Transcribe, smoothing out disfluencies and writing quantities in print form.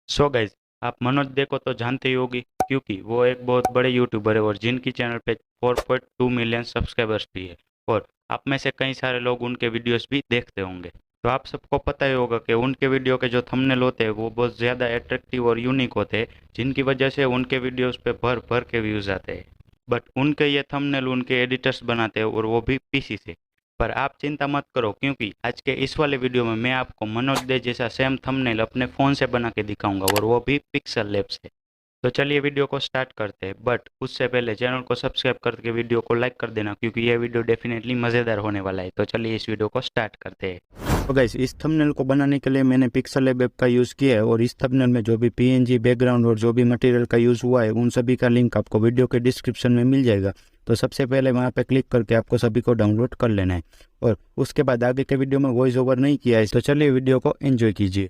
So guys, आप मनोज दे को तो जानते ही होगी, क्योंकि वो एक बहुत बड़े यूट्यूबर है और जिनकी चैनल पे 4.2 मिलियन सब्सक्राइबर्स भी है। और आप में से कई सारे लोग उनके वीडियोस भी देखते होंगे। तो आप सबको पता ही होगा कि उनके वीडियो के जो थंबनेल होते हैं वो बहुत ज़्यादा अट्रैक्टिव और यूनिक होते हैं, जिनकी वजह से उनके वीडियोस पे भर भर के व्यूज़ आते हैं। बट उनके ये थंबनेल उनके एडिटर्स बनाते हैं, और वो भी पीसी से। पर आप चिंता मत करो, क्योंकि आज के इस वाले वीडियो में मैं आपको मनोज दे जैसा सेम थंबनेल अपने फ़ोन से बना के दिखाऊंगा, और वो भी पिक्सल लैब से। तो चलिए वीडियो को स्टार्ट करते हैं, बट उससे पहले चैनल को सब्सक्राइब करके वीडियो को लाइक कर देना, क्योंकि ये वीडियो डेफिनेटली मज़ेदार होने वाला है। तो चलिए इस वीडियो को स्टार्ट करते हैं। तो गाइस, इस थंबनेल को बनाने के लिए मैंने पिक्सल लैब ऐप का यूज़ किया है, और इस थंबनेल में जो भी पीएनजी बैकग्राउंड और जो भी मटेरियल का यूज़ हुआ है उन सभी का लिंक आपको वीडियो के डिस्क्रिप्शन में मिल जाएगा। तो सबसे पहले वहाँ पे क्लिक करके आपको सभी को डाउनलोड कर लेना है, और उसके बाद आगे के वीडियो में वॉइस ओवर नहीं किया है। तो चलिए वीडियो को एंजॉय कीजिए।